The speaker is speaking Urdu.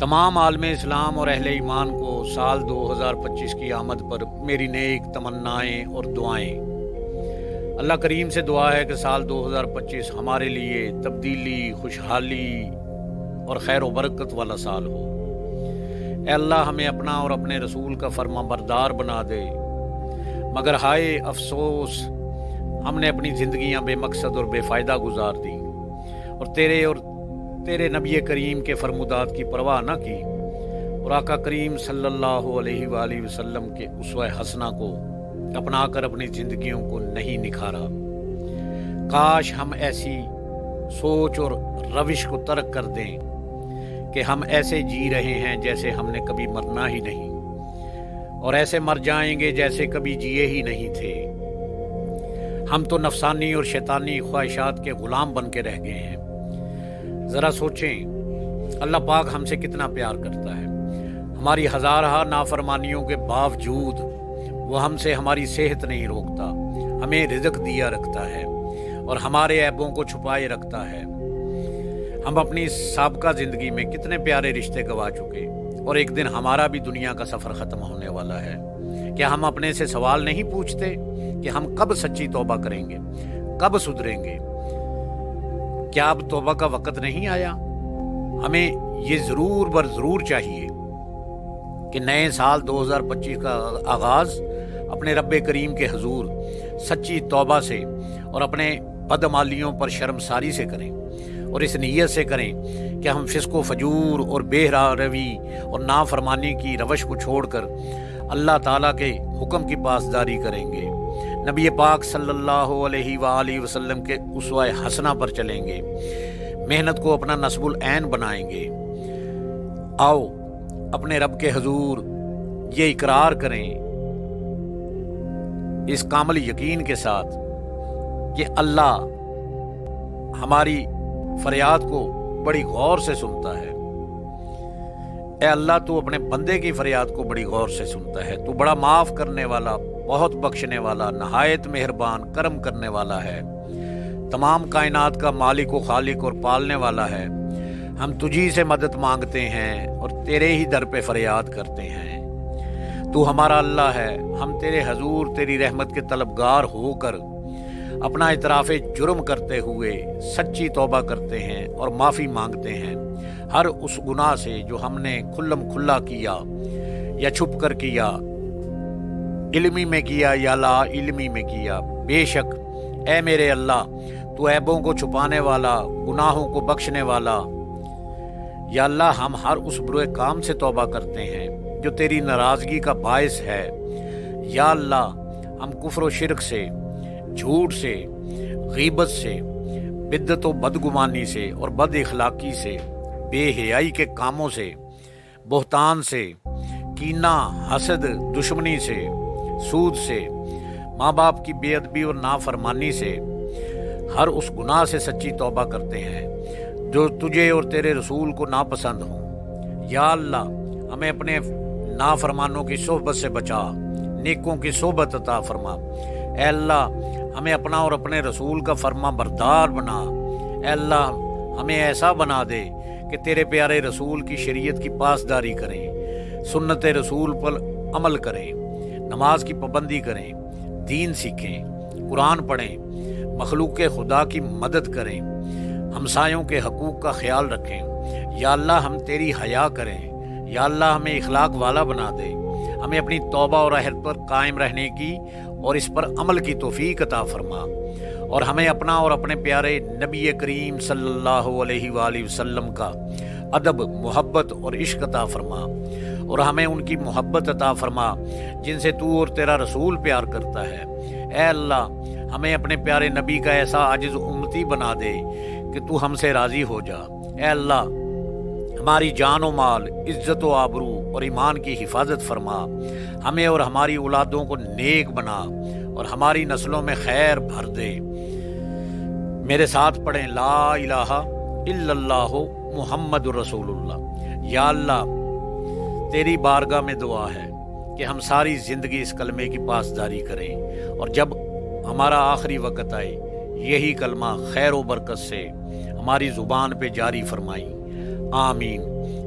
تمام عالم اسلام اور اہل ایمان کو سال 2025 کی آمد پر میری نیک تمنائیں اور دعائیں۔ اللہ کریم سے دعا ہے کہ سال 2025 ہمارے لیے تبدیلی، خوشحالی اور خیر و برکت والا سال ہو۔ اے اللہ ہمیں اپنا اور اپنے رسول کا فرما بردار بنا دے، مگر ہائے افسوس ہم نے اپنی زندگیاں بے مقصد اور بے فائدہ گزار دیں اور تیرے نبی کریم کے فرمودات کی پرواہ نہ کی اور آقا کریم صلی اللہ علیہ وآلہ وسلم کے اسوہ حسنہ کو اپنا کر اپنی زندگیوں کو نہیں نکھارا۔ کاش ہم ایسی سوچ اور روش کو ترک کر دیں کہ ہم ایسے جی رہے ہیں جیسے ہم نے کبھی مرنا ہی نہیں، اور ایسے مر جائیں گے جیسے کبھی جیے ہی نہیں تھے۔ ہم تو نفسانی اور شیطانی خواہشات کے غلام بن کے رہ گئے ہیں۔ ذرا سوچیں اللہ پاک ہم سے کتنا پیار کرتا ہے۔ ہماری ہزارہ نافرمانیوں کے باوجود وہ ہم سے ہماری صحت نہیں روکتا، ہمیں رزق دیا رکھتا ہے اور ہمارے عیبوں کو چھپائے رکھتا ہے۔ ہم اپنی سابقہ زندگی میں کتنے پیارے رشتے گوا چکے، اور ایک دن ہمارا بھی دنیا کا سفر ختم ہونے والا ہے۔ کیا ہم اپنے سے سوال نہیں پوچھتے کہ ہم کب سچی توبہ کریں گے، کب سدھریں گے؟ کیا اب توبہ کا وقت نہیں آیا؟ ہمیں یہ ضرور بر ضرور چاہیے کہ نئے سال 2025 کا آغاز اپنے رب کریم کے حضور سچی توبہ سے اور اپنے بدعمالیوں پر شرمساری سے کریں، اور اس نیت سے کریں کہ ہم فسق و فجور اور بے راہ روی اور نافرمانی کی روش کو چھوڑ کر اللہ تعالیٰ کے حکم کی پاسداری کریں گے، نبی پاک صلی اللہ علیہ وآلہ وسلم کے اسوہ حسنہ پر چلیں گے، محنت کو اپنا نصب العین بنائیں گے۔ آؤ اپنے رب کے حضور یہ اقرار کریں اس کامل یقین کے ساتھ کہ اللہ ہماری فریاد کو بڑی غور سے سنتا ہے۔ اے اللہ تو اپنے بندے کی فریاد کو بڑی غور سے سنتا ہے، تو بڑا معاف کرنے والا، بہت بخشنے والا، نہایت مہربان، کرم کرنے والا ہے، تمام کائنات کا مالک و خالق اور پالنے والا ہے۔ ہم تجھی سے مدد مانگتے ہیں اور تیرے ہی در پہ فریاد کرتے ہیں۔ تو ہمارا اللہ ہے، ہم تیرے حضور تیری رحمت کے طلبگار ہو کر اپنا اعتراف جرم کرتے ہوئے سچی توبہ کرتے ہیں اور معافی مانگتے ہیں ہر اس گناہ سے جو ہم نے کھلم کھلا کیا یا چھپ کر کیا، علمی میں کیا یا لا علمی میں کیا۔ بے شک اے میرے اللہ تو عیبوں کو چھپانے والا، گناہوں کو بخشنے والا۔ یا اللہ ہم ہر اس برے کام سے توبہ کرتے ہیں جو تیری ناراضگی کا باعث ہے۔ یا اللہ ہم کفر و شرک سے، جھوٹ سے، غیبت سے، بدعت و بدگمانی سے اور بد اخلاقی سے، بے حیائی کے کاموں سے، بہتان سے، کینہ، حسد، دشمنی سے، سود سے، ماں باپ کی بے ادبی اور نافرمانی سے، ہر اس گناہ سے سچی توبہ کرتے ہیں جو تجھے اور تیرے رسول کو ناپسند ہوں۔ یا اللہ ہمیں اپنے نافرمانوں کی صحبت سے بچا، نیکوں کی صحبت عطا فرما۔ اے اللہ ہمیں اپنا اور اپنے رسول کا فرما بردار بنا۔ اے اللہ ہمیں ایسا بنا دے کہ تیرے پیارے رسول کی شریعت کی پاسداری کریں، سنت رسول پر عمل کریں، نماز کی پابندی کریں، دین سیکھیں، قرآن پڑھیں، مخلوق خدا کی مدد کریں، ہمسایوں کے حقوق کا خیال رکھیں۔ یا اللہ ہم تیری حیا کریں۔ یا اللہ ہمیں اخلاق والا بنا دے، ہمیں اپنی توبہ اور عہد پر قائم رہنے کی اور اس پر عمل کی توفیق عطا فرما، اور ہمیں اپنا اور اپنے پیارے نبی کریم صلی اللہ علیہ وآلہ وسلم کا ادب، محبت اور عشق عطا فرما، اور ہمیں ان کی محبت عطا فرما جن سے تو اور تیرا رسول پیار کرتا ہے۔ اے اللہ ہمیں اپنے پیارے نبی کا ایسا عاجز امتی بنا دے کہ تو ہم سے راضی ہو جا۔ اے اللہ ہماری جان و مال، عزت و آبرو اور ایمان کی حفاظت فرما، ہمیں اور ہماری اولادوں کو نیک بنا اور ہماری نسلوں میں خیر بھر دے۔ میرے ساتھ پڑھیں لا الہ الا اللہ محمد رسول اللہ۔ یا اللہ تیری بارگاہ میں دعا ہے کہ ہم ساری زندگی اس کلمے کی پاسداری کریں، اور جب ہمارا آخری وقت آئے یہی کلمہ خیر و برکت سے ہماری زبان پہ جاری فرمائی۔ آمین۔